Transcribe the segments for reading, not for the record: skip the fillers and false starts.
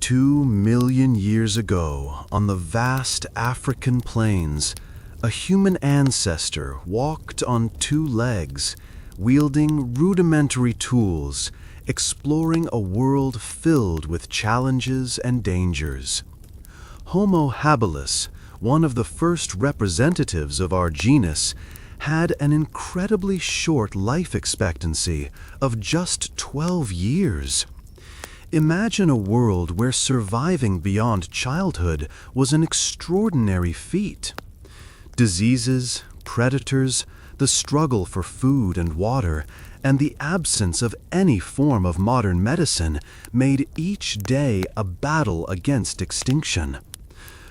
2 million years ago, on the vast African plains, a human ancestor walked on two legs, wielding rudimentary tools, exploring a world filled with challenges and dangers. Homo habilis, one of the first representatives of our genus, had an incredibly short life expectancy of just 12 years. Imagine a world where surviving beyond childhood was an extraordinary feat. Diseases, predators, the struggle for food and water, and the absence of any form of modern medicine made each day a battle against extinction.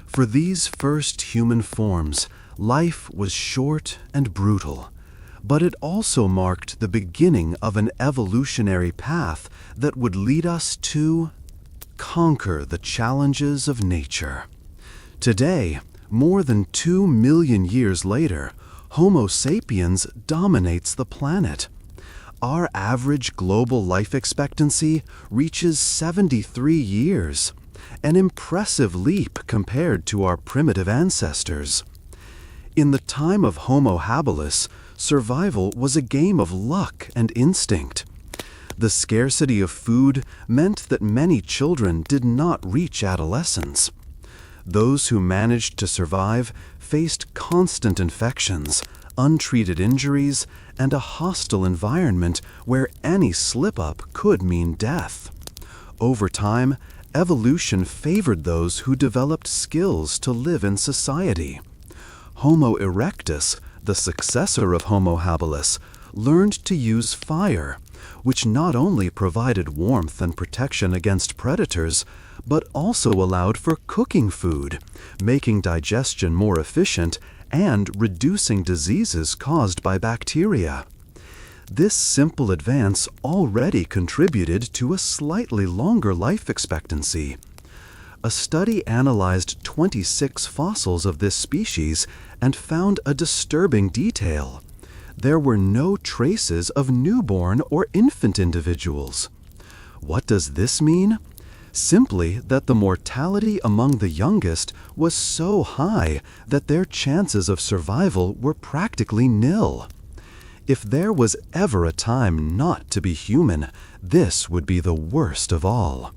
For these first human forms, life was short and brutal, but it also marked the beginning of an evolutionary path that would lead us to conquer the challenges of nature. Today, more than 2 million years later, Homo sapiens dominates the planet. Our average global life expectancy reaches 73 years, an impressive leap compared to our primitive ancestors. In the time of Homo habilis, survival was a game of luck and instinct. The scarcity of food meant that many children did not reach adolescence. Those who managed to survive faced constant infections, untreated injuries, and a hostile environment where any slip-up could mean death. Over time, evolution favored those who developed skills to live in society. Homo erectus, the successor of Homo habilis, learned to use fire, which not only provided warmth and protection against predators, but also allowed for cooking food, making digestion more efficient and reducing diseases caused by bacteria. This simple advance already contributed to a slightly longer life expectancy. A study analyzed 26 fossils of this species and found a disturbing detail. There were no traces of newborn or infant individuals. What does this mean? Simply that the mortality among the youngest was so high that their chances of survival were practically nil. If there was ever a time not to be human, this would be the worst of all.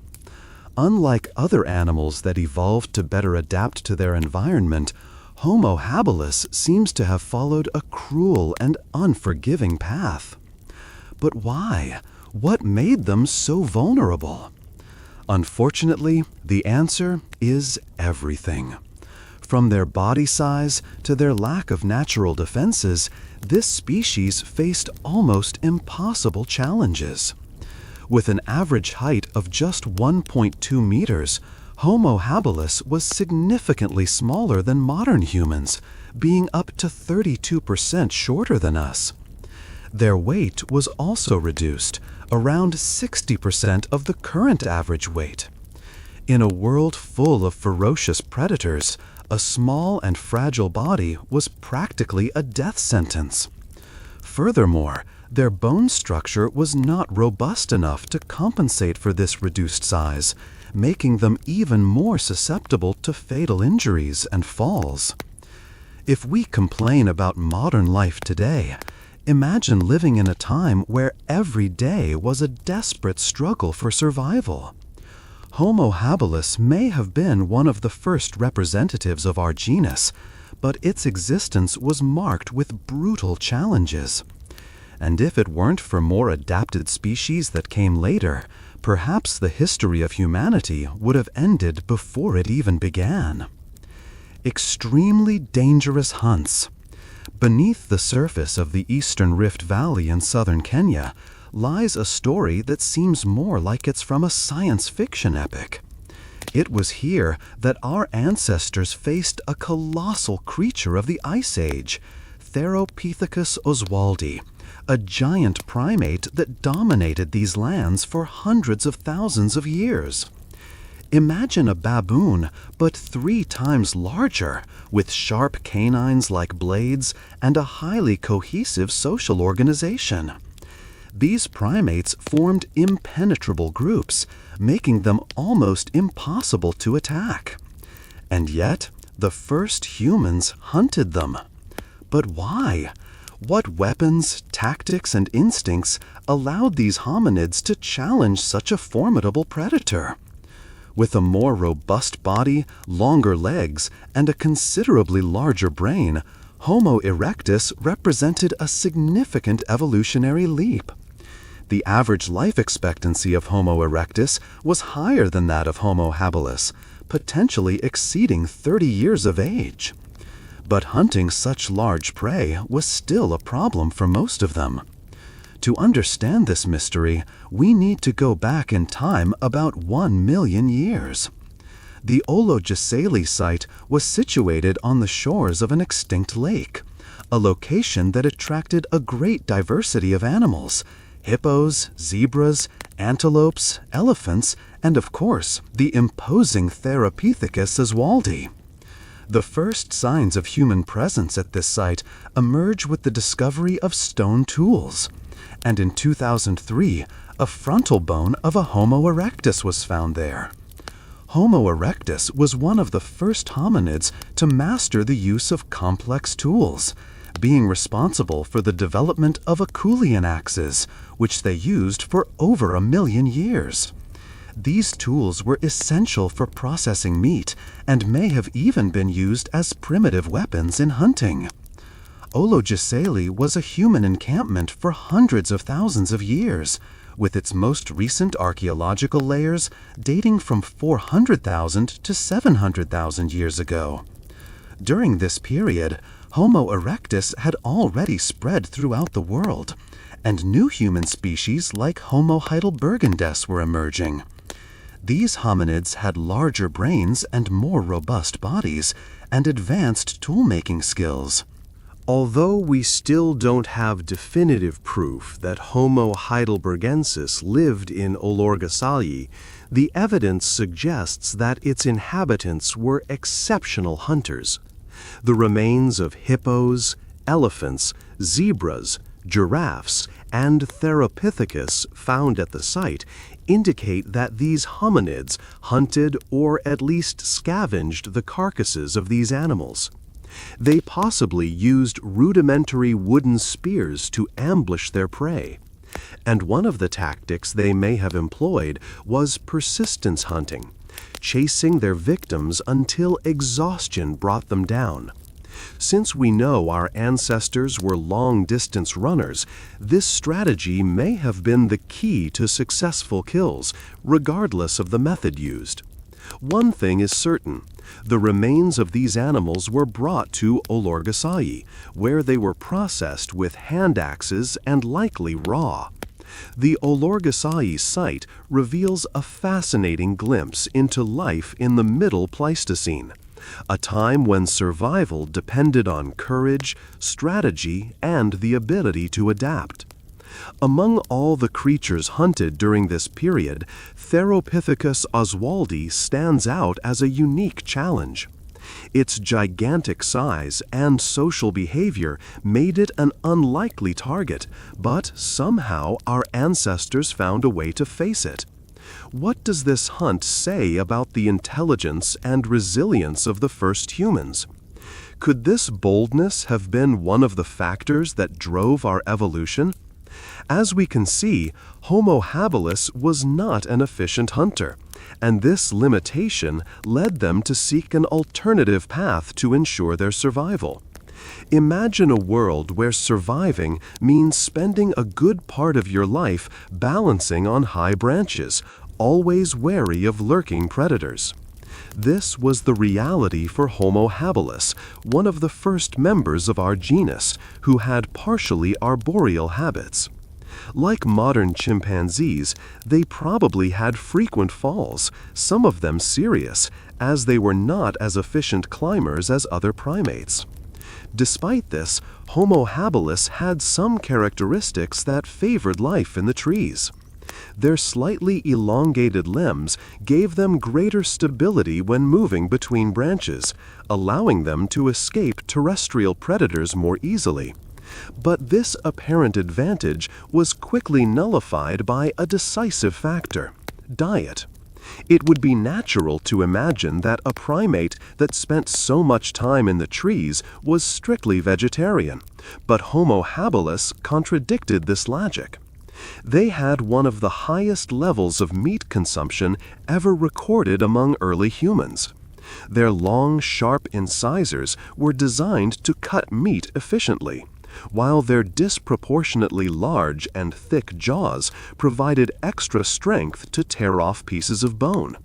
Unlike other animals that evolved to better adapt to their environment, Homo habilis seems to have followed a cruel and unforgiving path. But why? What made them so vulnerable? Unfortunately, the answer is everything. From their body size to their lack of natural defenses, this species faced almost impossible challenges. With an average height of just 1.2 meters, Homo habilis was significantly smaller than modern humans, being up to 32% shorter than us. Their weight was also reduced, around 60% of the current average weight. In a world full of ferocious predators, a small and fragile body was practically a death sentence. Furthermore, their bone structure was not robust enough to compensate for this reduced size, making them even more susceptible to fatal injuries and falls. If we complain about modern life today, imagine living in a time where every day was a desperate struggle for survival. Homo habilis may have been one of the first representatives of our genus, but its existence was marked with brutal challenges. And if it weren't for more adapted species that came later, perhaps the history of humanity would have ended before it even began. Extremely dangerous hunts. Beneath the surface of the Eastern Rift Valley in southern Kenya lies a story that seems more like it's from a science fiction epic. It was here that our ancestors faced a colossal creature of the Ice Age, Theropithecus oswaldi, a giant primate that dominated these lands for hundreds of thousands of years. Imagine a baboon, but 3 times larger, with sharp canines like blades and a highly cohesive social organization. These primates formed impenetrable groups, making them almost impossible to attack. And yet, the first humans hunted them. But why? What weapons, tactics, and instincts allowed these hominids to challenge such a formidable predator? With a more robust body, longer legs, and a considerably larger brain, Homo erectus represented a significant evolutionary leap. The average life expectancy of Homo erectus was higher than that of Homo habilis, potentially exceeding 30 years of age. But hunting such large prey was still a problem for most of them. To understand this mystery, we need to go back in time about 1 million years. The Ologicele site was situated on the shores of an extinct lake, a location that attracted a great diversity of animals: hippos, zebras, antelopes, elephants, and of course, the imposing Therapithecus aswaldi. The first signs of human presence at this site emerge with the discovery of stone tools, and in 2003, a frontal bone of a Homo erectus was found there. Homo erectus was one of the first hominids to master the use of complex tools, being responsible for the development of Acheulean axes, which they used for over 1 million years. These tools were essential for processing meat and may have even been used as primitive weapons in hunting. Ologicele was a human encampment for hundreds of thousands of years, with its most recent archaeological layers dating from 400,000 to 700,000 years ago. During this period, Homo erectus had already spread throughout the world, and new human species like Homo heidelbergensis were emerging. These hominids had larger brains and more robust bodies, and advanced tool-making skills. Although we still don't have definitive proof that Homo heidelbergensis lived in Olorgesailie, the evidence suggests that its inhabitants were exceptional hunters. The remains of hippos, elephants, zebras, giraffes, and Therapithecus found at the site indicate that these hominids hunted or at least scavenged the carcasses of these animals. They possibly used rudimentary wooden spears to ambush their prey, and one of the tactics they may have employed was persistence hunting, chasing their victims until exhaustion brought them down. Since we know our ancestors were long-distance runners, this strategy may have been the key to successful kills, regardless of the method used. One thing is certain: the remains of these animals were brought to Olorgesailie, where they were processed with hand axes and likely raw. The Olorgesailie site reveals a fascinating glimpse into life in the Middle Pleistocene, a time when survival depended on courage, strategy, and the ability to adapt. Among all the creatures hunted during this period, Therapithecus aswaldi stands out as a unique challenge. Its gigantic size and social behavior made it an unlikely target, but somehow our ancestors found a way to face it. What does this hunt say about the intelligence and resilience of the first humans? Could this boldness have been one of the factors that drove our evolution? As we can see, Homo habilis was not an efficient hunter, and this limitation led them to seek an alternative path to ensure their survival. Imagine a world where surviving means spending a good part of your life balancing on high branches, always wary of lurking predators. This was the reality for Homo habilis, one of the first members of our genus, who had partially arboreal habits. Like modern chimpanzees, they probably had frequent falls, some of them serious, as they were not as efficient climbers as other primates. Despite this, Homo habilis had some characteristics that favored life in the trees. Their slightly elongated limbs gave them greater stability when moving between branches, allowing them to escape terrestrial predators more easily. But this apparent advantage was quickly nullified by a decisive factor: diet. It would be natural to imagine that a primate that spent so much time in the trees was strictly vegetarian, but Homo habilis contradicted this logic. They had one of the highest levels of meat consumption ever recorded among early humans. Their long, sharp incisors were designed to cut meat efficiently, while their disproportionately large and thick jaws provided extra strength to tear off pieces of bone.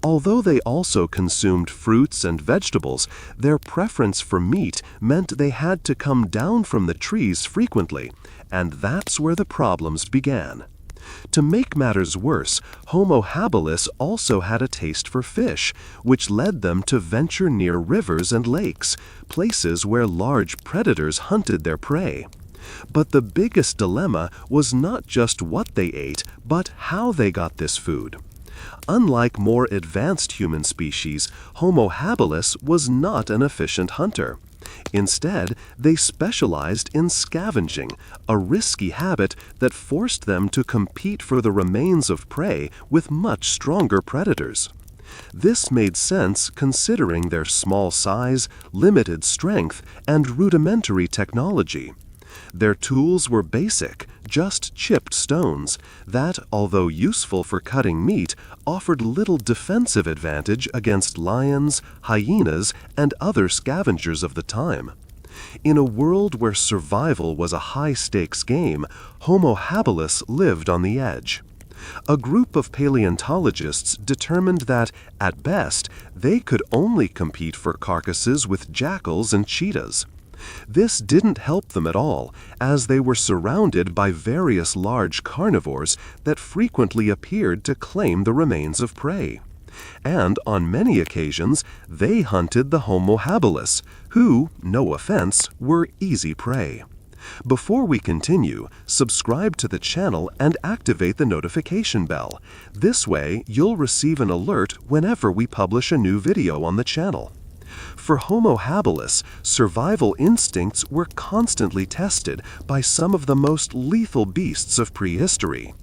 Although they also consumed fruits and vegetables, their preference for meat meant they had to come down from the trees frequently, and that's where the problems began. To make matters worse, Homo habilis also had a taste for fish, which led them to venture near rivers and lakes, places where large predators hunted their prey. But the biggest dilemma was not just what they ate, but how they got this food. Unlike more advanced human species, Homo habilis was not an efficient hunter. Instead, they specialized in scavenging, a risky habit that forced them to compete for the remains of prey with much stronger predators. This made sense considering their small size, limited strength, and rudimentary technology. Their tools were basic, just chipped stones that, although useful for cutting meat, offered little defensive advantage against lions, hyenas, and other scavengers of the time. In a world where survival was a high-stakes game, Homo habilis lived on the edge. A group of paleontologists determined that, at best, they could only compete for carcasses with jackals and cheetahs. This didn't help them at all, as they were surrounded by various large carnivores that frequently appeared to claim the remains of prey. And on many occasions, they hunted the Homo habilis, who, no offense, were easy prey. Before we continue, subscribe to the channel and activate the notification bell. This way, you'll receive an alert whenever we publish a new video on the channel. For Homo habilis, survival instincts were constantly tested by some of the most lethal beasts of prehistory.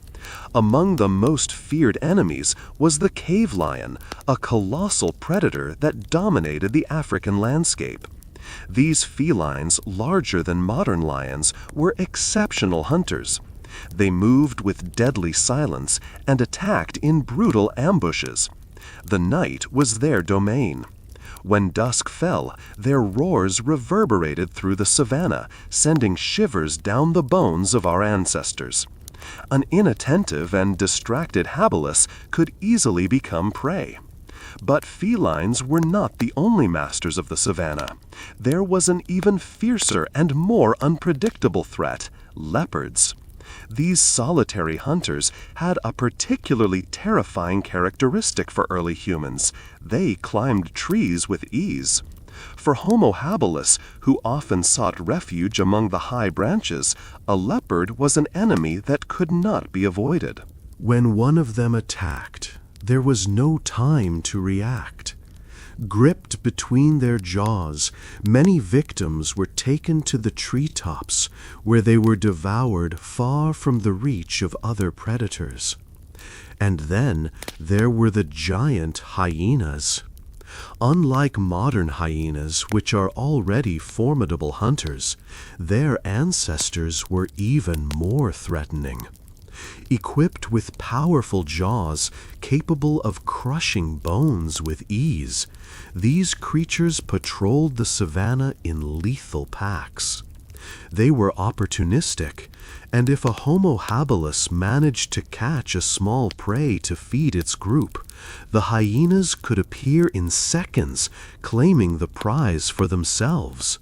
Among the most feared enemies was the cave lion, a colossal predator that dominated the African landscape. These felines, larger than modern lions, were exceptional hunters. They moved with deadly silence and attacked in brutal ambushes. The night was their domain. When dusk fell, their roars reverberated through the savanna, sending shivers down the bones of our ancestors. An inattentive and distracted habilis could easily become prey. But felines were not the only masters of the savanna. There was an even fiercer and more unpredictable threat: leopards. These solitary hunters had a particularly terrifying characteristic for early humans: they climbed trees with ease. For Homo habilis, who often sought refuge among the high branches, a leopard was an enemy that could not be avoided. When one of them attacked, there was no time to react. Gripped between their jaws, many victims were taken to the treetops, where they were devoured far from the reach of other predators. And then there were the giant hyenas. Unlike modern hyenas, which are already formidable hunters, their ancestors were even more threatening. Equipped with powerful jaws capable of crushing bones with ease, these creatures patrolled the savanna in lethal packs. They were opportunistic, and if a Homo habilis managed to catch a small prey to feed its group, the hyenas could appear in seconds, claiming the prize for themselves.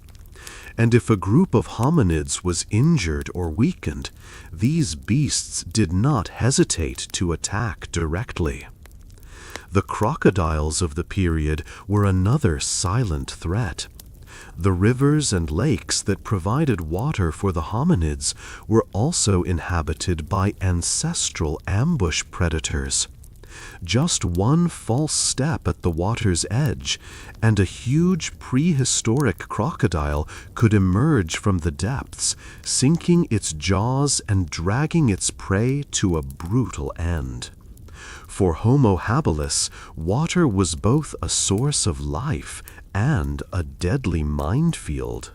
And if a group of hominids was injured or weakened, these beasts did not hesitate to attack directly. The crocodiles of the period were another silent threat. The rivers and lakes that provided water for the hominids were also inhabited by ancestral ambush predators. Just one false step at the water's edge, and a huge prehistoric crocodile could emerge from the depths, sinking its jaws and dragging its prey to a brutal end. For Homo habilis, water was both a source of life and a deadly minefield.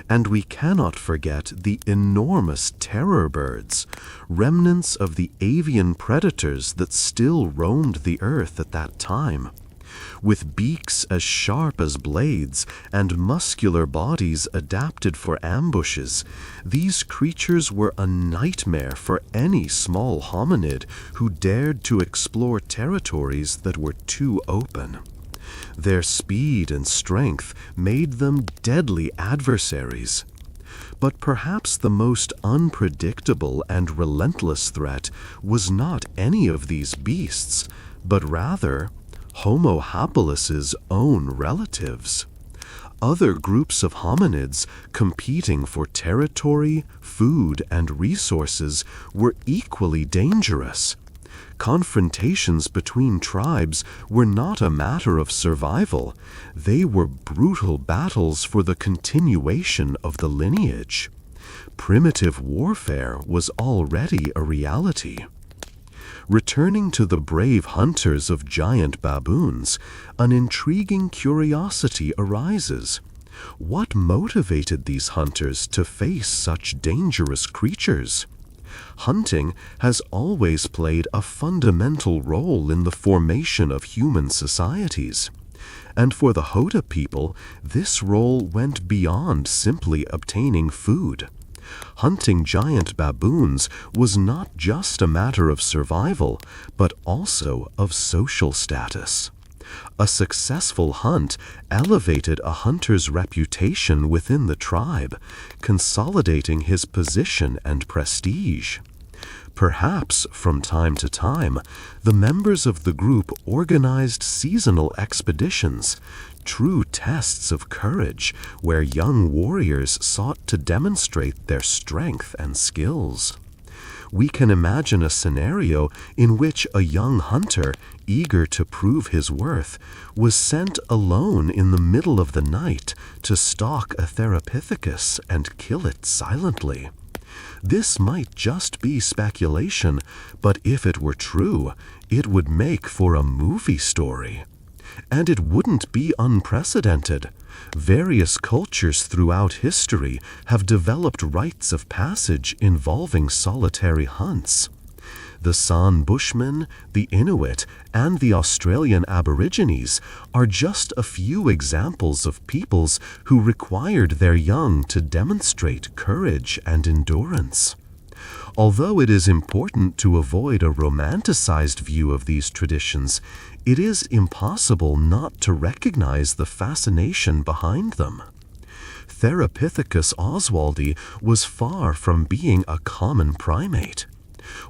And we cannot forget the enormous terror birds, remnants of the avian predators that still roamed the earth at that time. With beaks as sharp as blades and muscular bodies adapted for ambushes, these creatures were a nightmare for any small hominid who dared to explore territories that were too open. Their speed and strength made them deadly adversaries. But perhaps the most unpredictable and relentless threat was not any of these beasts, but rather Homo habilis' own relatives. Other groups of hominids competing for territory, food, and resources were equally dangerous. Confrontations between tribes were not a matter of survival. They were brutal battles for the continuation of the lineage. Primitive warfare was already a reality. Returning to the brave hunters of giant baboons, an intriguing curiosity arises. What motivated these hunters to face such dangerous creatures? Hunting has always played a fundamental role in the formation of human societies. And for the Hoda people, this role went beyond simply obtaining food. Hunting giant baboons was not just a matter of survival, but also of social status. A successful hunt elevated a hunter's reputation within the tribe, consolidating his position and prestige. Perhaps, from time to time, the members of the group organized seasonal expeditions, true tests of courage where young warriors sought to demonstrate their strength and skills. We can imagine a scenario in which a young hunter, eager to prove his worth, was sent alone in the middle of the night to stalk a Therapithecus and kill it silently. This might just be speculation, but if it were true, it would make for a movie story. And it wouldn't be unprecedented. Various cultures throughout history have developed rites of passage involving solitary hunts. The San Bushmen, the Inuit, and the Australian Aborigines are just a few examples of peoples who required their young to demonstrate courage and endurance. Although it is important to avoid a romanticized view of these traditions, it is impossible not to recognize the fascination behind them. Therapithecus oswaldi was far from being a common primate.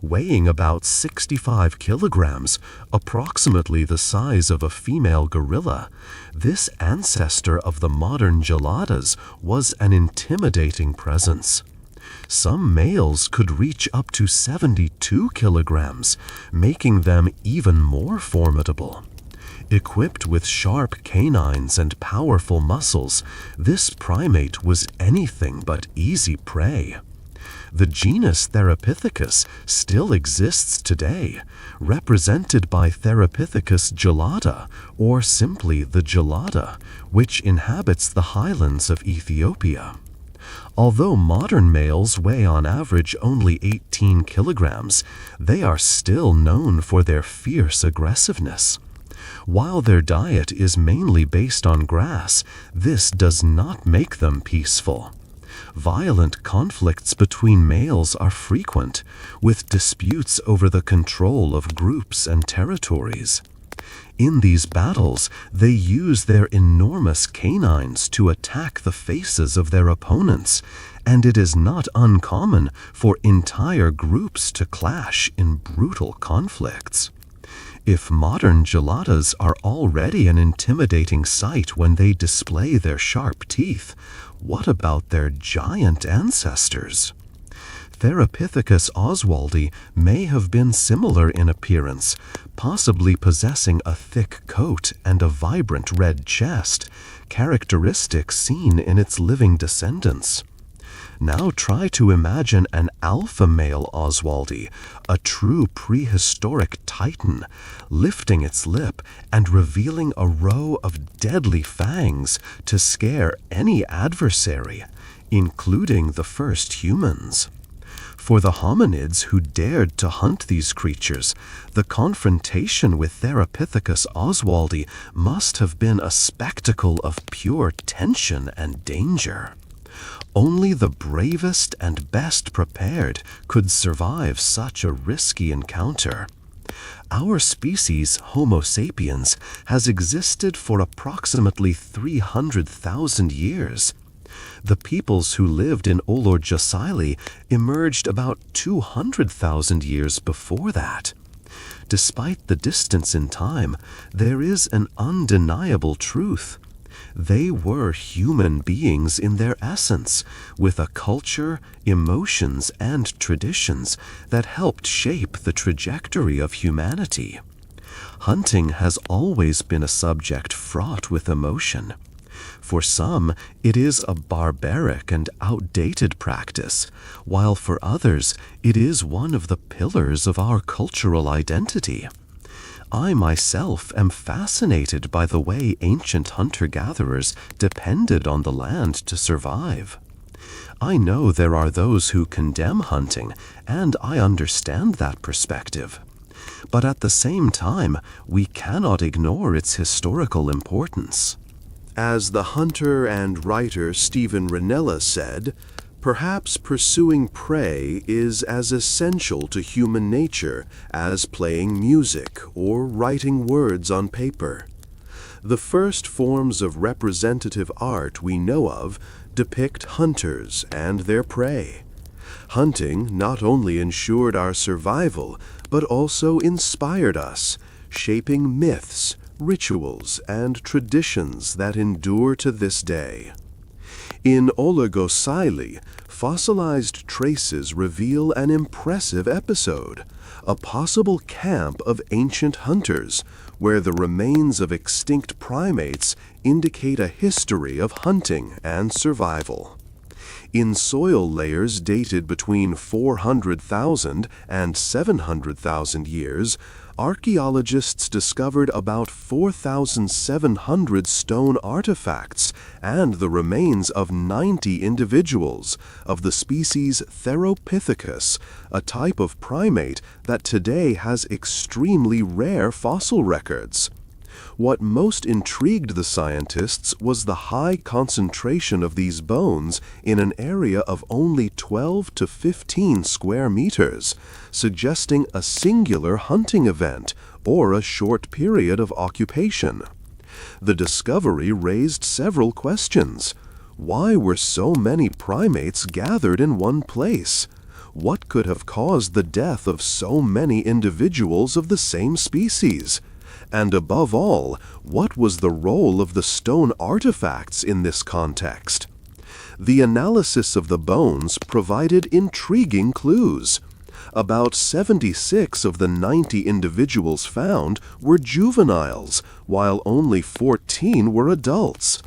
Weighing about 65 kilograms, approximately the size of a female gorilla, this ancestor of the modern geladas was an intimidating presence. Some males could reach up to 72 kilograms, making them even more formidable. Equipped with sharp canines and powerful muscles, this primate was anything but easy prey. The genus Therapithecus still exists today, represented by Therapithecus gelada, or simply the gelada, which inhabits the highlands of Ethiopia. Although modern males weigh on average only 18 kilograms, they are still known for their fierce aggressiveness. While their diet is mainly based on grass, this does not make them peaceful. Violent conflicts between males are frequent, with disputes over the control of groups and territories. In these battles, they use their enormous canines to attack the faces of their opponents, and it is not uncommon for entire groups to clash in brutal conflicts. If modern geladas are already an intimidating sight when they display their sharp teeth, what about their giant ancestors? Therapithecus oswaldi may have been similar in appearance, possibly possessing a thick coat and a vibrant red chest, characteristics seen in its living descendants. Now try to imagine an alpha male oswaldi, a true prehistoric titan, lifting its lip and revealing a row of deadly fangs to scare any adversary, including the first humans. For the hominids who dared to hunt these creatures, the confrontation with Therapithecus oswaldi must have been a spectacle of pure tension and danger. Only the bravest and best prepared could survive such a risky encounter. Our species, Homo sapiens, has existed for approximately 300,000 years. The peoples who lived in Olorgesailie emerged about 200,000 years before that. Despite the distance in time, there is an undeniable truth. They were human beings in their essence, with a culture, emotions, and traditions that helped shape the trajectory of humanity. Hunting has always been a subject fraught with emotion. For some, it is a barbaric and outdated practice, while for others, it is one of the pillars of our cultural identity. I myself am fascinated by the way ancient hunter-gatherers depended on the land to survive. I know there are those who condemn hunting, and I understand that perspective. But at the same time, we cannot ignore its historical importance. As the hunter and writer Stephen Ranella said, perhaps pursuing prey is as essential to human nature as playing music or writing words on paper. The first forms of representative art we know of depict hunters and their prey. Hunting not only ensured our survival, but also inspired us, shaping myths, rituals, and traditions that endure to this day. In Olorgesailie, fossilized traces reveal an impressive episode, a possible camp of ancient hunters, where the remains of extinct primates indicate a history of hunting and survival. In soil layers dated between 400,000 and 700,000 years, archaeologists discovered about 4,700 stone artifacts and the remains of 90 individuals of the species Therapithecus, a type of primate that today has extremely rare fossil records. What most intrigued the scientists was the high concentration of these bones in an area of only 12 to 15 square meters, suggesting a singular hunting event or a short period of occupation. The discovery raised several questions. Why were so many primates gathered in one place? What could have caused the death of so many individuals of the same species? And above all, what was the role of the stone artifacts in this context? The analysis of the bones provided intriguing clues. About 76 of the 90 individuals found were juveniles, while only 14 were adults.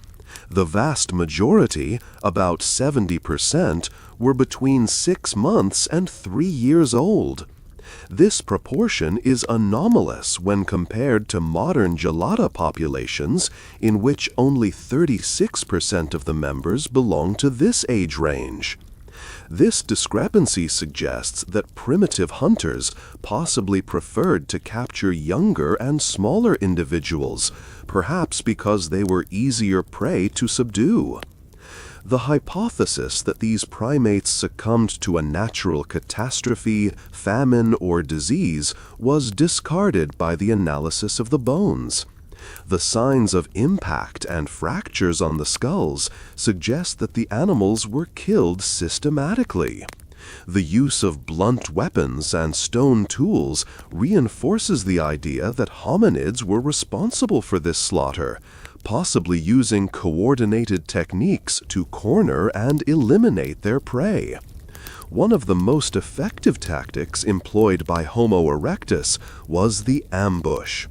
The vast majority, about 70%, were between 6 months and 3 years old. This proportion is anomalous when compared to modern gelada populations, in which only 36% of the members belong to this age range. This discrepancy suggests that primitive hunters possibly preferred to capture younger and smaller individuals, perhaps because they were easier prey to subdue. The hypothesis that these primates succumbed to a natural catastrophe, famine, or disease was discarded by the analysis of the bones. The signs of impact and fractures on the skulls suggest that the animals were killed systematically. The use of blunt weapons and stone tools reinforces the idea that hominids were responsible for this slaughter, possibly using coordinated techniques to corner and eliminate their prey. One of the most effective tactics employed by Homo erectus was the ambush.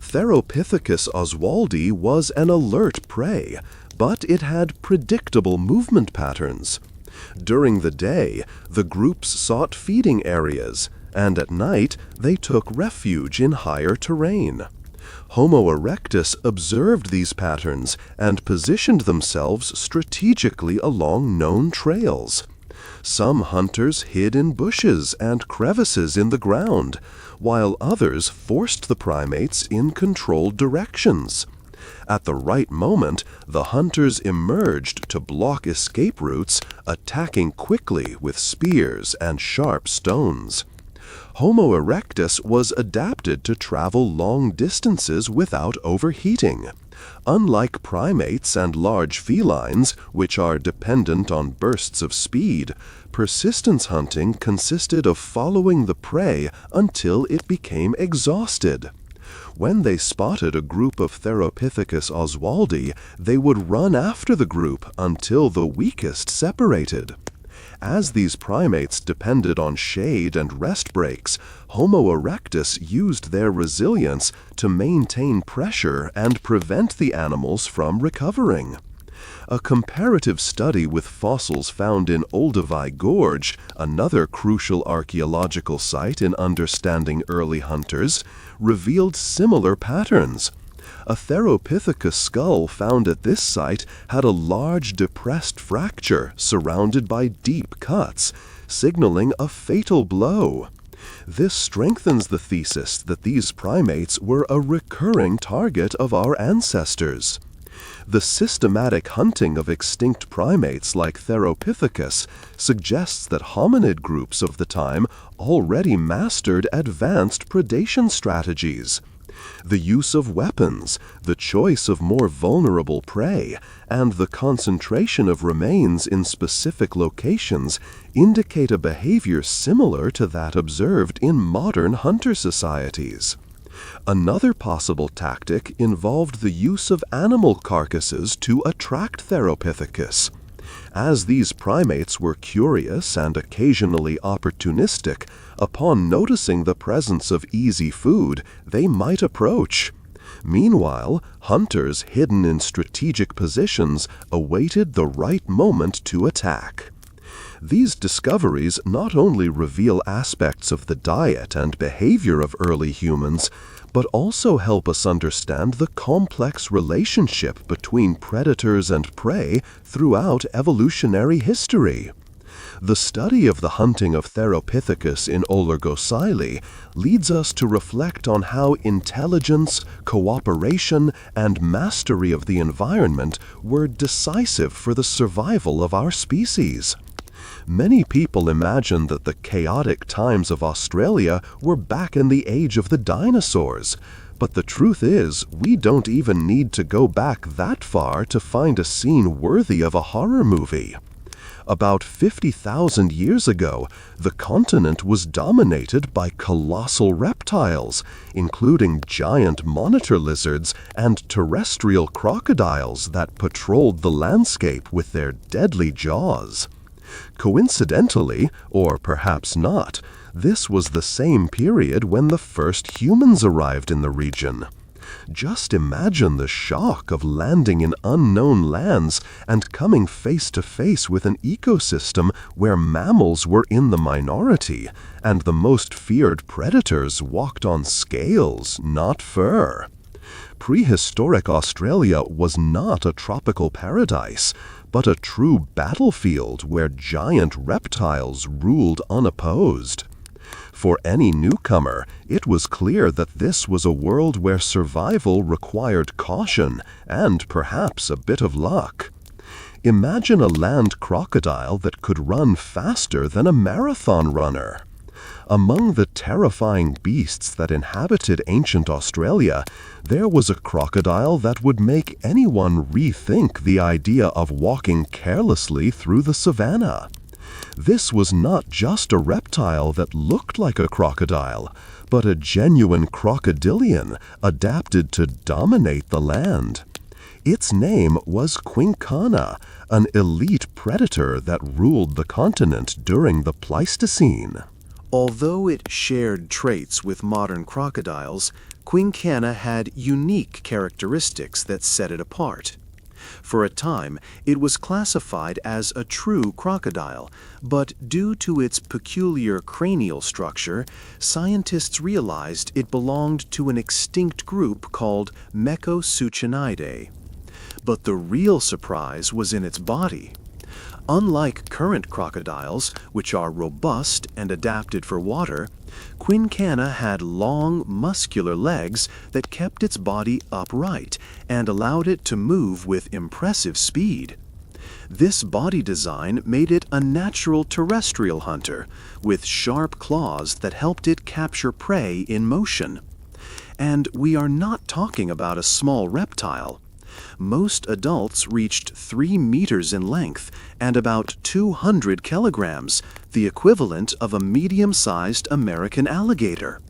Theropithecus oswaldi was an alert prey, but it had predictable movement patterns. During the day, the groups sought feeding areas, and at night they took refuge in higher terrain. Homo erectus observed these patterns and positioned themselves strategically along known trails. Some hunters hid in bushes and crevices in the ground, while others forced the primates in controlled directions. At the right moment, the hunters emerged to block escape routes, attacking quickly with spears and sharp stones. Homo erectus was adapted to travel long distances without overheating. Unlike primates and large felines, which are dependent on bursts of speed, persistence hunting consisted of following the prey until it became exhausted. When they spotted a group of Theropithecus oswaldi, they would run after the group until the weakest separated. As these primates depended on shade and rest breaks, Homo erectus used their resilience to maintain pressure and prevent the animals from recovering. A comparative study with fossils found in Olduvai Gorge, another crucial archaeological site in understanding early hunters, revealed similar patterns. A Theropithecus skull found at this site had a large depressed fracture surrounded by deep cuts, signaling a fatal blow. This strengthens the thesis that these primates were a recurring target of our ancestors. The systematic hunting of extinct primates like Theropithecus suggests that hominid groups of the time already mastered advanced predation strategies. The use of weapons, the choice of more vulnerable prey, and the concentration of remains in specific locations indicate a behavior similar to that observed in modern hunter societies. Another possible tactic involved the use of animal carcasses to attract Theropithecus. As these primates were curious and occasionally opportunistic, upon noticing the presence of easy food, they might approach. Meanwhile, hunters hidden in strategic positions awaited the right moment to attack. These discoveries not only reveal aspects of the diet and behavior of early humans, but also help us understand the complex relationship between predators and prey throughout evolutionary history. The study of the hunting of Theropithecus in Oligocyle leads us to reflect on how intelligence, cooperation, and mastery of the environment were decisive for the survival of our species. Many people imagine that the chaotic times of Australia were back in the age of the dinosaurs, but the truth is, we don't even need to go back that far to find a scene worthy of a horror movie. About 50,000 years ago, the continent was dominated by colossal reptiles, including giant monitor lizards and terrestrial crocodiles that patrolled the landscape with their deadly jaws. Coincidentally, or perhaps not, this was the same period when the first humans arrived in the region. Just imagine the shock of landing in unknown lands and coming face to face with an ecosystem where mammals were in the minority, and the most feared predators walked on scales, not fur. Prehistoric Australia was not a tropical paradise, but a true battlefield where giant reptiles ruled unopposed. For any newcomer, it was clear that this was a world where survival required caution and perhaps a bit of luck. Imagine a land crocodile that could run faster than a marathon runner. Among the terrifying beasts that inhabited ancient Australia, there was a crocodile that would make anyone rethink the idea of walking carelessly through the savannah. This was not just a reptile that looked like a crocodile, but a genuine crocodilian adapted to dominate the land. Its name was quincana, an elite predator that ruled the continent during the Pleistocene. Although it shared traits with modern crocodiles, quincana had unique characteristics that set it apart. For a time, it was classified as a true crocodile, but due to its peculiar cranial structure, scientists realized it belonged to an extinct group called Meccosuchinidae. But the real surprise was in its body. Unlike current crocodiles, which are robust and adapted for water, quincana had long, muscular legs that kept its body upright and allowed it to move with impressive speed. This body design made it a natural terrestrial hunter, with sharp claws that helped it capture prey in motion. And we are not talking about a small reptile. Most adults reached 3 meters in length and about 200 kilograms, the equivalent of a medium-sized American alligator.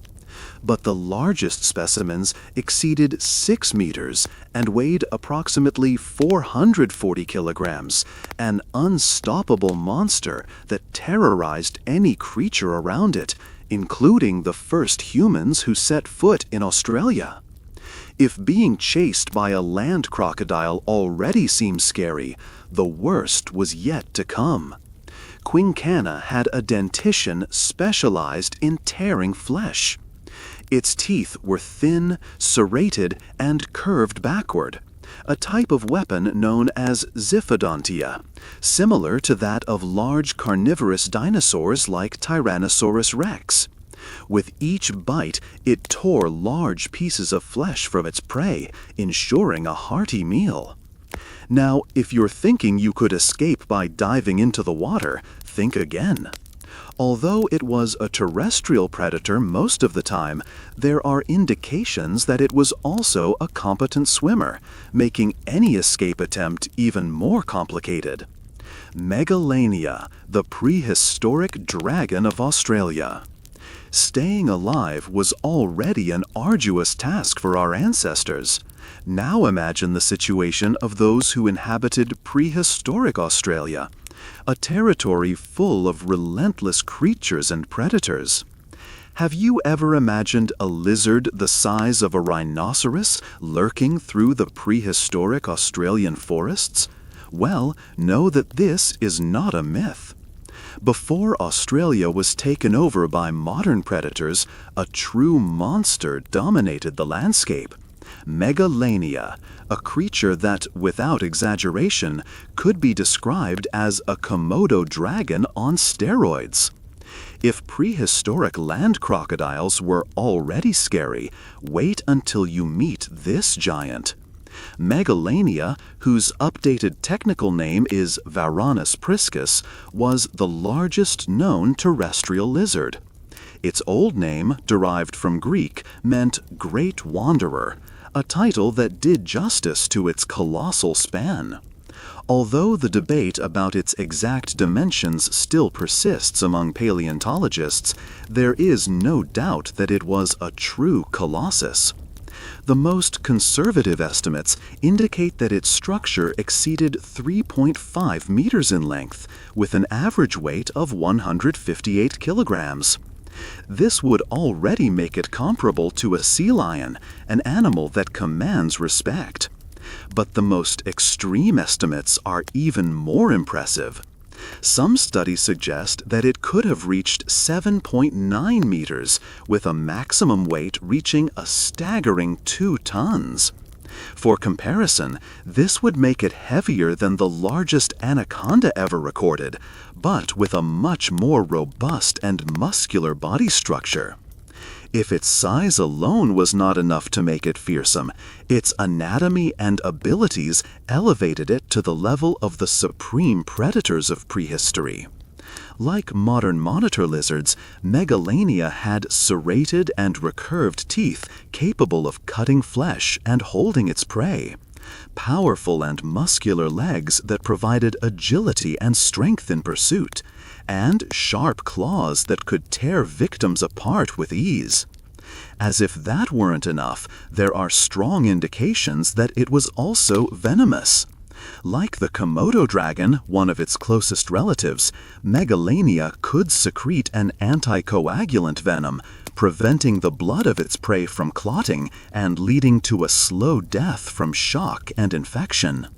But the largest specimens exceeded 6 meters and weighed approximately 440 kilograms, an unstoppable monster that terrorized any creature around it, including the first humans who set foot in Australia. If being chased by a land crocodile already seemed scary, the worst was yet to come. Quincana had a dentition specialized in tearing flesh. Its teeth were thin, serrated, and curved backward, a type of weapon known as xiphodontia, similar to that of large carnivorous dinosaurs like Tyrannosaurus rex. With each bite, it tore large pieces of flesh from its prey, ensuring a hearty meal. Now, if you're thinking you could escape by diving into the water, think again. Although it was a terrestrial predator most of the time, there are indications that it was also a competent swimmer, making any escape attempt even more complicated. Megalania, the prehistoric dragon of Australia. Staying alive was already an arduous task for our ancestors. Now imagine the situation of those who inhabited prehistoric Australia, a territory full of relentless creatures and predators. Have you ever imagined a lizard the size of a rhinoceros lurking through the prehistoric Australian forests? Well, know that this is not a myth. Before Australia was taken over by modern predators, a true monster dominated the landscape. Megalania, a creature that, without exaggeration, could be described as a Komodo dragon on steroids. If prehistoric land crocodiles were already scary, wait until you meet this giant. Megalania, whose updated technical name is Varanus priscus, was the largest known terrestrial lizard. Its old name, derived from Greek, meant Great Wanderer, a title that did justice to its colossal span. Although the debate about its exact dimensions still persists among paleontologists, there is no doubt that it was a true colossus. The most conservative estimates indicate that its structure exceeded 3.5 meters in length, with an average weight of 158 kilograms. This would already make it comparable to a sea lion, an animal that commands respect. But the most extreme estimates are even more impressive. Some studies suggest that it could have reached 7.9 meters, with a maximum weight reaching a staggering 2 tons. For comparison, this would make it heavier than the largest anaconda ever recorded, but with a much more robust and muscular body structure. If its size alone was not enough to make it fearsome, its anatomy and abilities elevated it to the level of the supreme predators of prehistory. Like modern monitor lizards, Megalania had serrated and recurved teeth capable of cutting flesh and holding its prey, powerful and muscular legs that provided agility and strength in pursuit, and sharp claws that could tear victims apart with ease. As if that weren't enough, there are strong indications that it was also venomous. Like the Komodo dragon, one of its closest relatives, Megalania could secrete an anticoagulant venom, preventing the blood of its prey from clotting and leading to a slow death from shock and infection.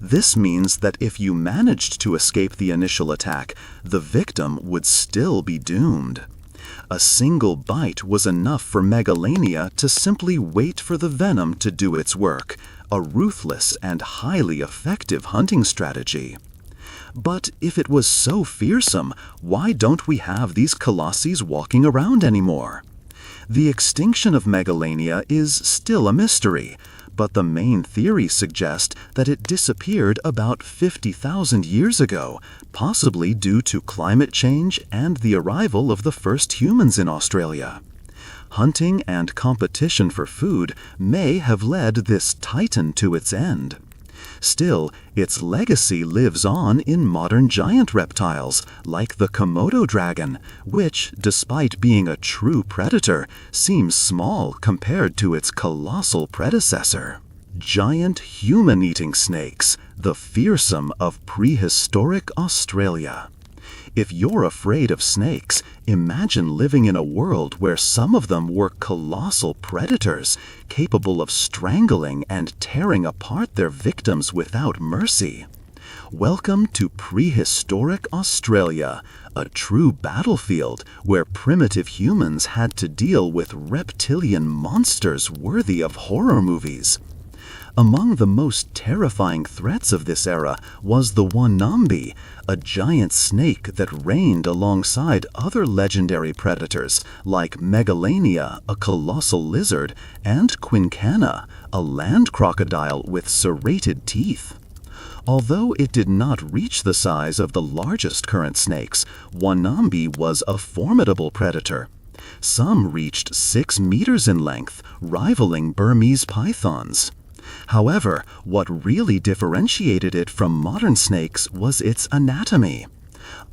This means that if you managed to escape the initial attack, the victim would still be doomed. A single bite was enough for Megalania to simply wait for the venom to do its work, a ruthless and highly effective hunting strategy. But if it was so fearsome, why don't we have these colossi walking around anymore? The extinction of Megalania is still a mystery, but the main theories suggest that it disappeared about 50,000 years ago, possibly due to climate change and the arrival of the first humans in Australia. Hunting and competition for food may have led this titan to its end. Still, its legacy lives on in modern giant reptiles, like the Komodo dragon, which, despite being a true predator, seems small compared to its colossal predecessor. Giant human-eating snakes, the fearsome of prehistoric Australia. If you're afraid of snakes, imagine living in a world where some of them were colossal predators, capable of strangling and tearing apart their victims without mercy. Welcome to prehistoric Australia, a true battlefield where primitive humans had to deal with reptilian monsters worthy of horror movies. Among the most terrifying threats of this era was the Wanambi, a giant snake that reigned alongside other legendary predators like Megalania, a colossal lizard, and Quincana, a land crocodile with serrated teeth. Although it did not reach the size of the largest current snakes, Wanambi was a formidable predator. Some reached 6 meters in length, rivaling Burmese pythons. However, what really differentiated it from modern snakes was its anatomy.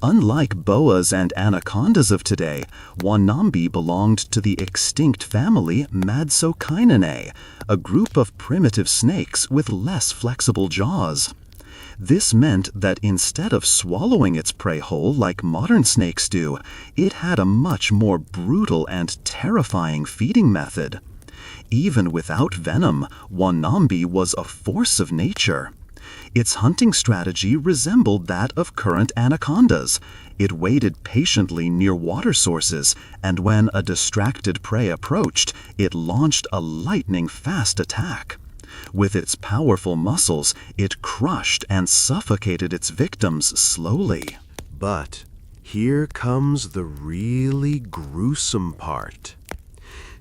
Unlike boas and anacondas of today, Wanambi belonged to the extinct family Madsocainae, a group of primitive snakes with less flexible jaws. This meant that instead of swallowing its prey whole like modern snakes do, it had a much more brutal and terrifying feeding method. Even without venom, Wanambi was a force of nature. Its hunting strategy resembled that of current anacondas. It waited patiently near water sources, and when a distracted prey approached, it launched a lightning-fast attack. With its powerful muscles, it crushed and suffocated its victims slowly. But here comes the really gruesome part.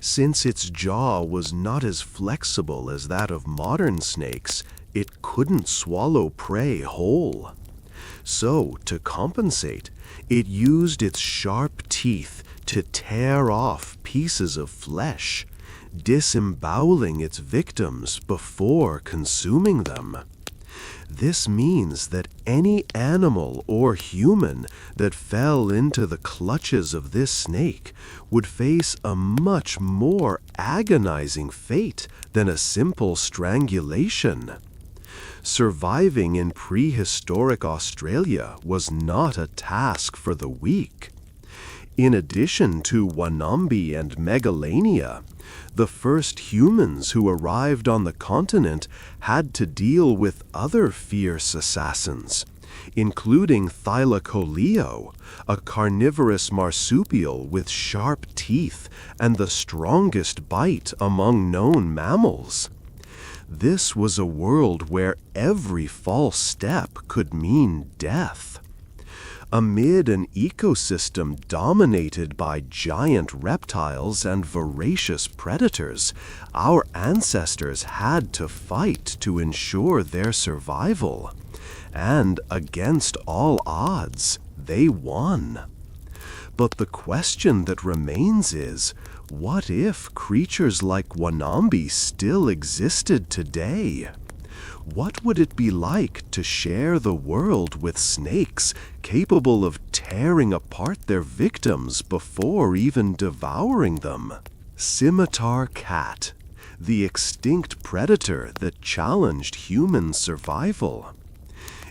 Since its jaw was not as flexible as that of modern snakes, it couldn't swallow prey whole. So, to compensate, it used its sharp teeth to tear off pieces of flesh, disemboweling its victims before consuming them. This means that any animal or human that fell into the clutches of this snake would face a much more agonizing fate than a simple strangulation. Surviving in prehistoric Australia was not a task for the weak. In addition to Wanambi and Megalania, the first humans who arrived on the continent had to deal with other fierce assassins, including Thylacoleo, a carnivorous marsupial with sharp teeth and the strongest bite among known mammals. This was a world where every false step could mean death. Amid an ecosystem dominated by giant reptiles and voracious predators, our ancestors had to fight to ensure their survival. And against all odds, they won. But the question that remains is, what if creatures like Wanambi still existed today? What would it be like to share the world with snakes capable of tearing apart their victims before even devouring them? Scimitar cat, the extinct predator that challenged human survival.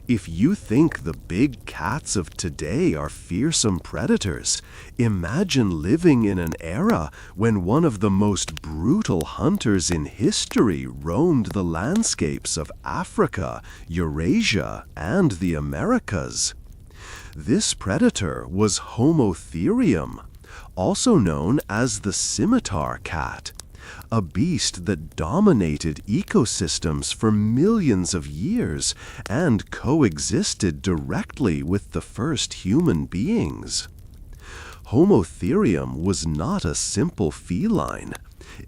If you think the big cats of today are fearsome predators, imagine living in an era when one of the most brutal hunters in history roamed the landscapes of Africa, Eurasia, and the Americas. This predator was Homotherium, also known as the scimitar cat, a beast that dominated ecosystems for millions of years and coexisted directly with the first human beings. Homotherium was not a simple feline.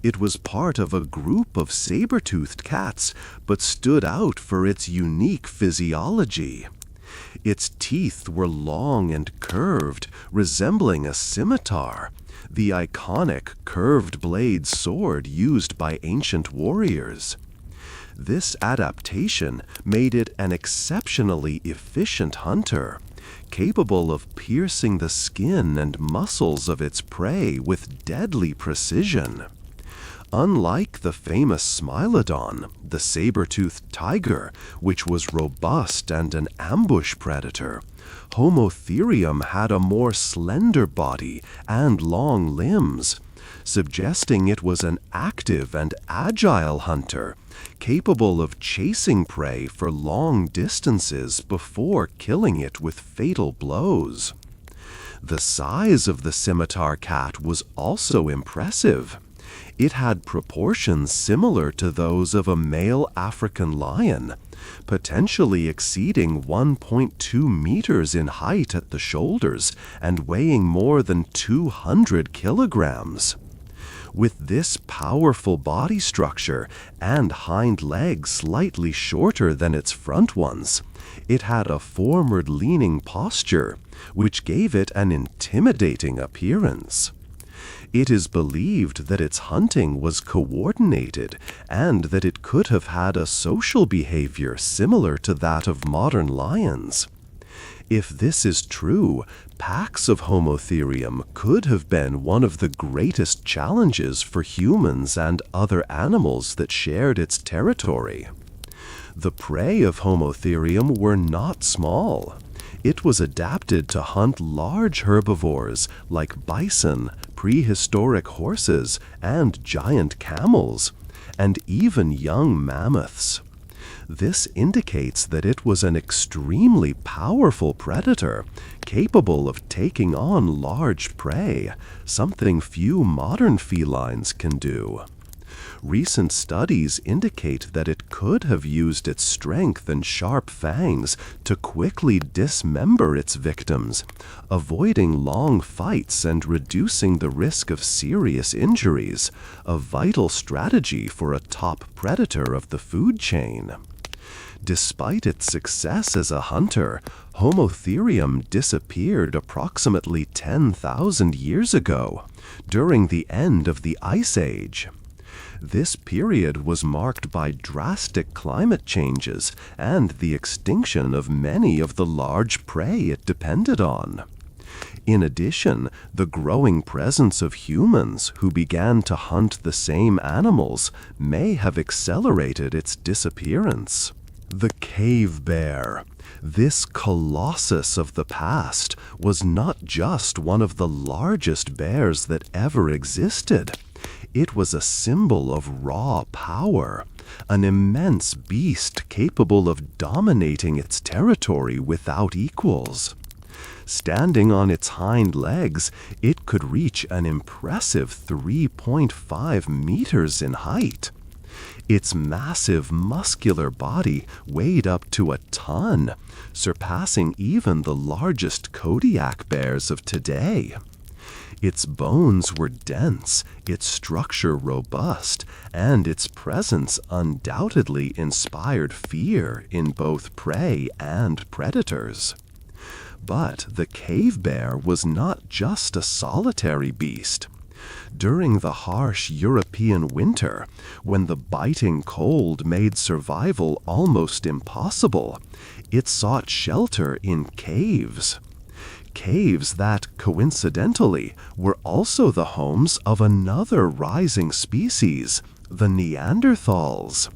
It was part of a group of saber-toothed cats, but stood out for its unique physiology. Its teeth were long and curved, resembling a scimitar, the iconic curved blade sword used by ancient warriors. This adaptation made it an exceptionally efficient hunter, capable of piercing the skin and muscles of its prey with deadly precision. Unlike the famous Smilodon, the saber-toothed tiger, which was robust and an ambush predator, Homotherium had a more slender body and long limbs, suggesting it was an active and agile hunter, capable of chasing prey for long distances before killing it with fatal blows. The size of the scimitar cat was also impressive. It had proportions similar to those of a male African lion, potentially exceeding 1.2 meters in height at the shoulders and weighing more than 200 kilograms. With this powerful body structure and hind legs slightly shorter than its front ones, it had a forward-leaning posture, which gave it an intimidating appearance. It is believed that its hunting was coordinated and that it could have had a social behavior similar to that of modern lions. If this is true, packs of Homotherium could have been one of the greatest challenges for humans and other animals that shared its territory. The prey of Homotherium were not small. It was adapted to hunt large herbivores like bison, prehistoric horses, and giant camels, and even young mammoths. This indicates that it was an extremely powerful predator, capable of taking on large prey, something few modern felines can do. Recent studies indicate that it could have used its strength and sharp fangs to quickly dismember its victims, avoiding long fights and reducing the risk of serious injuries, a vital strategy for a top predator of the food chain. Despite its success as a hunter, Homotherium disappeared approximately 10,000 years ago, during the end of the Ice Age. This period was marked by drastic climate changes and the extinction of many of the large prey it depended on. In addition, the growing presence of humans who began to hunt the same animals may have accelerated its disappearance. The cave bear. This colossus of the past was not just one of the largest bears that ever existed. It was a symbol of raw power, an immense beast capable of dominating its territory without equals. Standing on its hind legs, it could reach an impressive 3.5 meters in height. Its massive muscular body weighed up to a ton, surpassing even the largest Kodiak bears of today. Its bones were dense, its structure robust, and its presence undoubtedly inspired fear in both prey and predators. But the cave bear was not just a solitary beast. During the harsh European winter, when the biting cold made survival almost impossible, it sought shelter in caves. caves that, coincidentally, were also the homes of another rising species, the Neanderthals.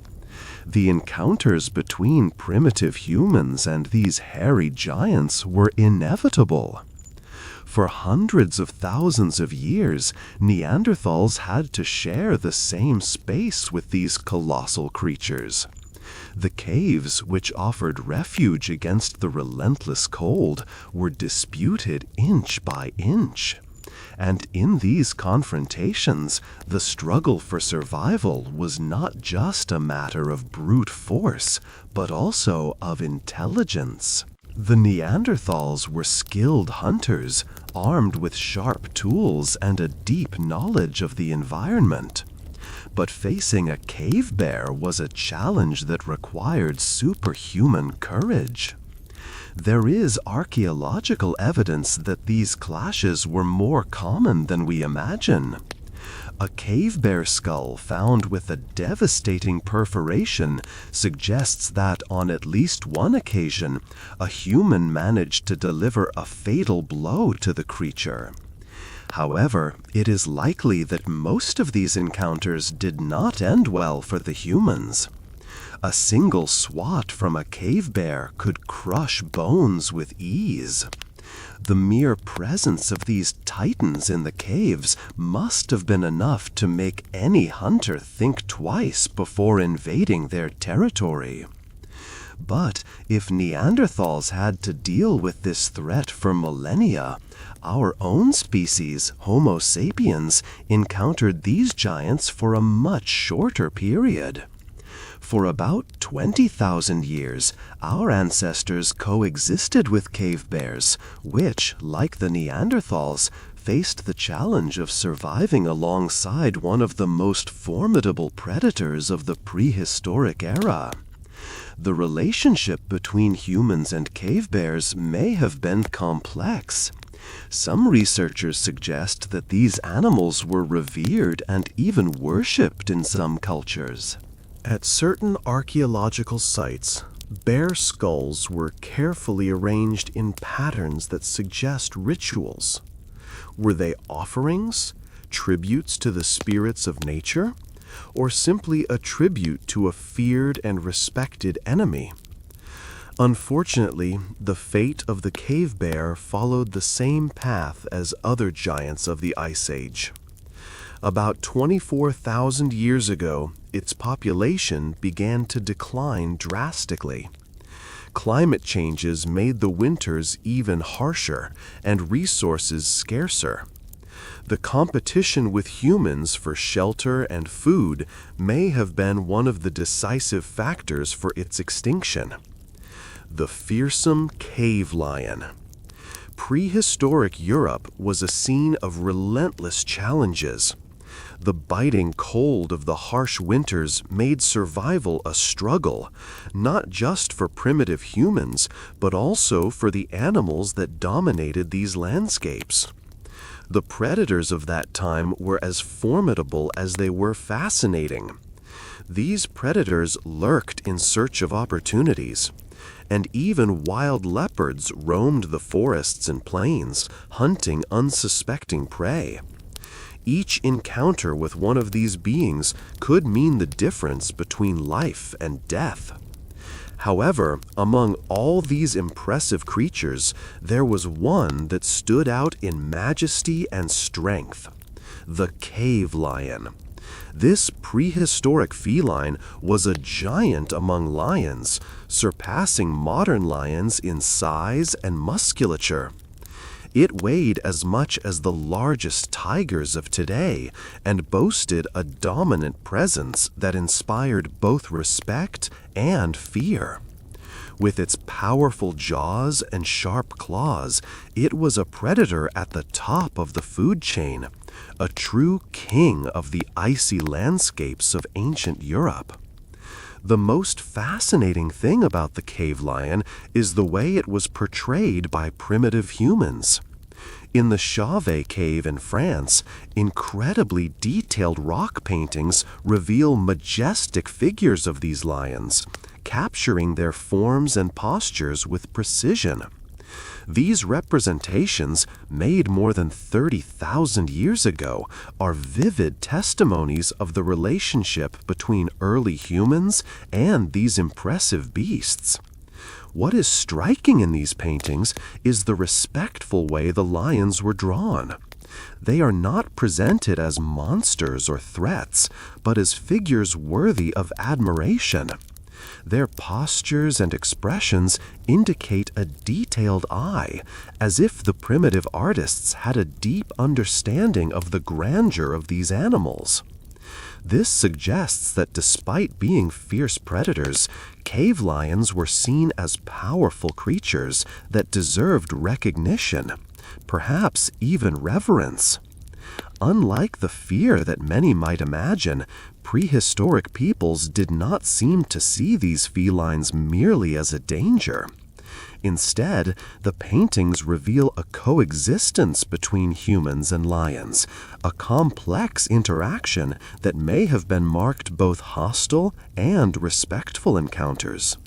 The encounters between primitive humans and these hairy giants were inevitable. For hundreds of thousands of years, Neanderthals had to share the same space with these colossal creatures. The caves, which offered refuge against the relentless cold, were disputed inch by inch. And in these confrontations, the struggle for survival was not just a matter of brute force, but also of intelligence. The Neanderthals were skilled hunters, armed with sharp tools and a deep knowledge of the environment. But facing a cave bear was a challenge that required superhuman courage. There is archaeological evidence that these clashes were more common than we imagine. A cave bear skull found with a devastating perforation suggests that on at least one occasion, a human managed to deliver a fatal blow to the creature. However, it is likely that most of these encounters did not end well for the humans. A single swat from a cave bear could crush bones with ease. The mere presence of these titans in the caves must have been enough to make any hunter think twice before invading their territory. But if Neanderthals had to deal with this threat for millennia, our own species, Homo sapiens, encountered these giants for a much shorter period. For about 20,000 years, our ancestors coexisted with cave bears, which, like the Neanderthals, faced the challenge of surviving alongside one of the most formidable predators of the prehistoric era. The relationship between humans and cave bears may have been complex. Some researchers suggest that these animals were revered and even worshipped in some cultures. At certain archaeological sites, bear skulls were carefully arranged in patterns that suggest rituals. Were they offerings, tributes to the spirits of nature, or simply a tribute to a feared and respected enemy? Unfortunately, the fate of the cave bear followed the same path as other giants of the Ice Age. About 24,000 years ago, its population began to decline drastically. Climate changes made the winters even harsher and resources scarcer. The competition with humans for shelter and food may have been one of the decisive factors for its extinction. The fearsome cave lion. Prehistoric Europe was a scene of relentless challenges. The biting cold of the harsh winters made survival a struggle, not just for primitive humans, but also for the animals that dominated these landscapes. The predators of that time were as formidable as they were fascinating. These predators lurked in search of opportunities, and even wild leopards roamed the forests and plains, hunting unsuspecting prey. Each encounter with one of these beings could mean the difference between life and death. However, among all these impressive creatures, there was one that stood out in majesty and strength: the cave lion. This prehistoric feline was a giant among lions, surpassing modern lions in size and musculature. It weighed as much as the largest tigers of today and boasted a dominant presence that inspired both respect and fear. With its powerful jaws and sharp claws, it was a predator at the top of the food chain, a true king of the icy landscapes of ancient Europe. The most fascinating thing about the cave lion is the way it was portrayed by primitive humans. In the Chauvet cave in France, incredibly detailed rock paintings reveal majestic figures of these lions, capturing their forms and postures with precision. These representations, made more than 30,000 years ago, are vivid testimonies of the relationship between early humans and these impressive beasts. What is striking in these paintings is the respectful way the lions were drawn. They are not presented as monsters or threats, but as figures worthy of admiration. Their postures and expressions indicate a detailed eye, as if the primitive artists had a deep understanding of the grandeur of these animals. This suggests that despite being fierce predators, cave lions were seen as powerful creatures that deserved recognition, perhaps even reverence. Unlike the fear that many might imagine, prehistoric peoples did not seem to see these felines merely as a danger. Instead, the paintings reveal a coexistence between humans and lions, a complex interaction that may have been marked both hostile and respectful encounters.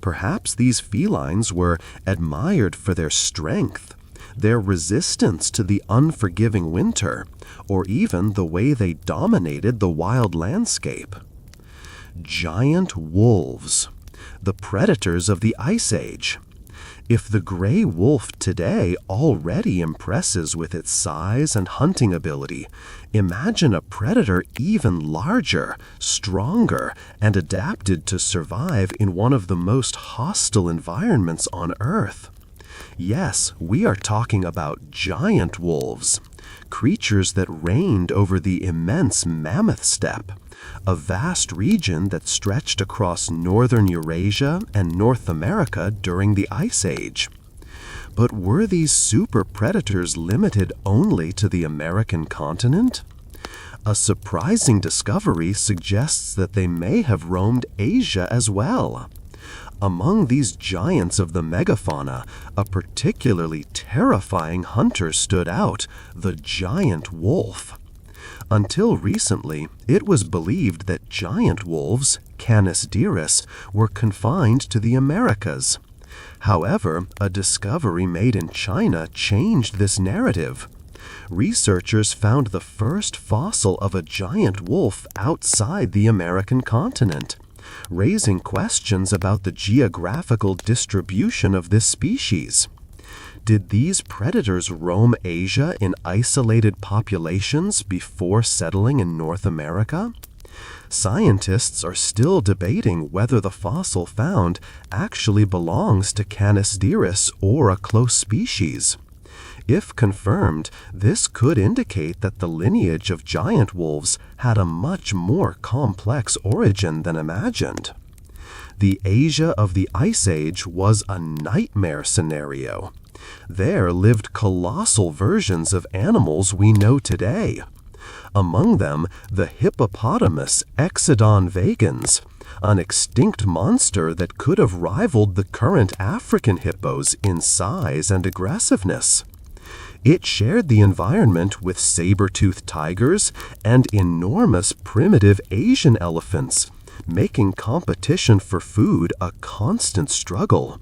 Perhaps these felines were admired for their strength, their resistance to the unforgiving winter, or even the way they dominated the wild landscape. Giant wolves, the predators of the Ice Age. If the gray wolf today already impresses with its size and hunting ability, imagine a predator even larger, stronger, and adapted to survive in one of the most hostile environments on Earth. Yes, we are talking about giant wolves, creatures that reigned over the immense Mammoth Steppe, a vast region that stretched across northern Eurasia and North America during the Ice Age. But were these super predators limited only to the American continent? A surprising discovery suggests that they may have roamed Asia as well. Among these giants of the megafauna, a particularly terrifying hunter stood out, the giant wolf. Until recently, it was believed that giant wolves, Canis dirus, were confined to the Americas. However, a discovery made in China changed this narrative. Researchers found the first fossil of a giant wolf outside the American continent, raising questions about the geographical distribution of this species. Did these predators roam Asia in isolated populations before settling in North America? Scientists are still debating whether the fossil found actually belongs to Canis dirus or a close species. If confirmed, this could indicate that the lineage of giant wolves had a much more complex origin than imagined. The Asia of the Ice Age was a nightmare scenario. There lived colossal versions of animals we know today. Among them, the hippopotamus Exodon vagans, an extinct monster that could have rivaled the current African hippos in size and aggressiveness. It shared the environment with saber-toothed tigers and enormous primitive Asian elephants, making competition for food a constant struggle.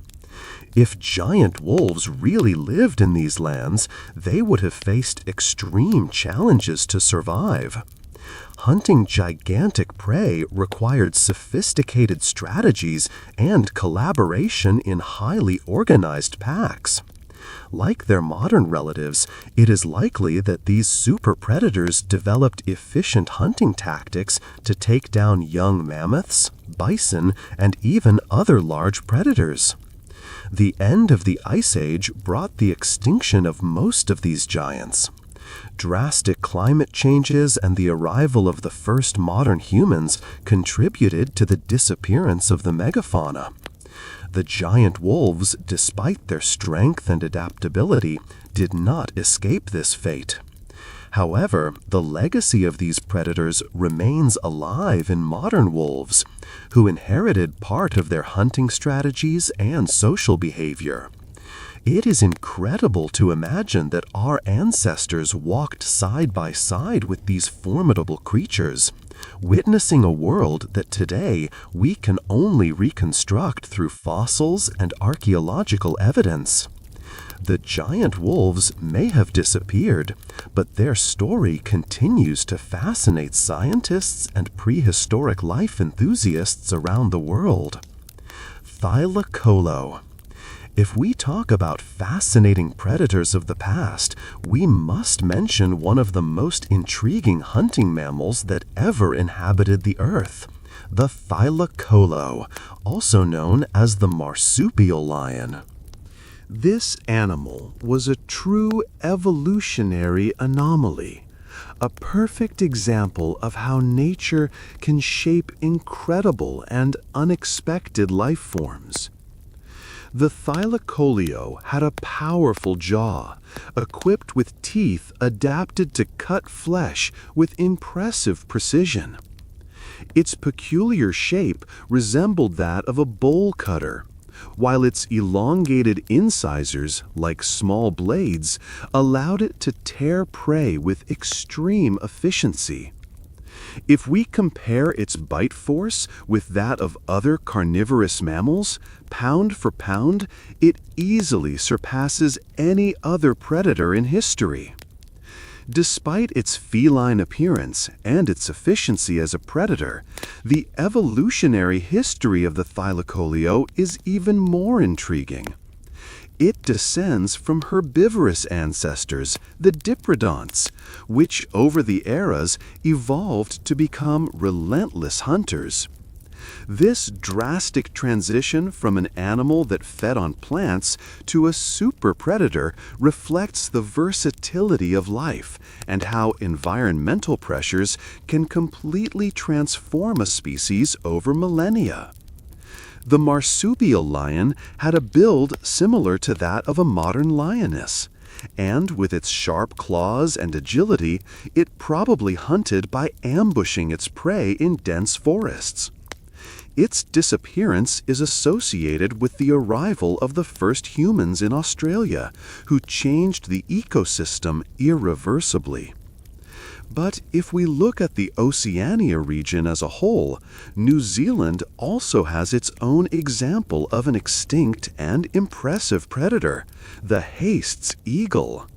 If giant wolves really lived in these lands, they would have faced extreme challenges to survive. Hunting gigantic prey required sophisticated strategies and collaboration in highly organized packs. Like their modern relatives, it is likely that these super predators developed efficient hunting tactics to take down young mammoths, bison, and even other large predators. The end of the Ice Age brought the extinction of most of these giants. Drastic climate changes and the arrival of the first modern humans contributed to the disappearance of the megafauna. The giant wolves, despite their strength and adaptability, did not escape this fate. However, the legacy of these predators remains alive in modern wolves, who inherited part of their hunting strategies and social behavior. It is incredible to imagine that our ancestors walked side by side with these formidable creatures, witnessing a world that today we can only reconstruct through fossils and archaeological evidence. The giant wolves may have disappeared, but their story continues to fascinate scientists and prehistoric life enthusiasts around the world. Thylacolo. If we talk about fascinating predators of the past, we must mention one of the most intriguing hunting mammals that ever inhabited the earth, the Thylacolo, also known as the marsupial lion. This animal was a true evolutionary anomaly, a perfect example of how nature can shape incredible and unexpected life forms. The Thylacoleo had a powerful jaw, equipped with teeth adapted to cut flesh with impressive precision. Its peculiar shape resembled that of a bowl cutter, while its elongated incisors, like small blades, allowed it to tear prey with extreme efficiency. If we compare its bite force with that of other carnivorous mammals, pound for pound, it easily surpasses any other predator in history. Despite its feline appearance and its efficiency as a predator, the evolutionary history of the Thylacoleo is even more intriguing. It descends from herbivorous ancestors, the Diprotodonts, which over the eras evolved to become relentless hunters. This drastic transition from an animal that fed on plants to a super predator reflects the versatility of life and how environmental pressures can completely transform a species over millennia. The marsupial lion had a build similar to that of a modern lioness, and with its sharp claws and agility, it probably hunted by ambushing its prey in dense forests. Its disappearance is associated with the arrival of the first humans in Australia, who changed the ecosystem irreversibly. But if we look at the Oceania region as a whole, New Zealand also has its own example of an extinct and impressive predator, the Haist's eagle.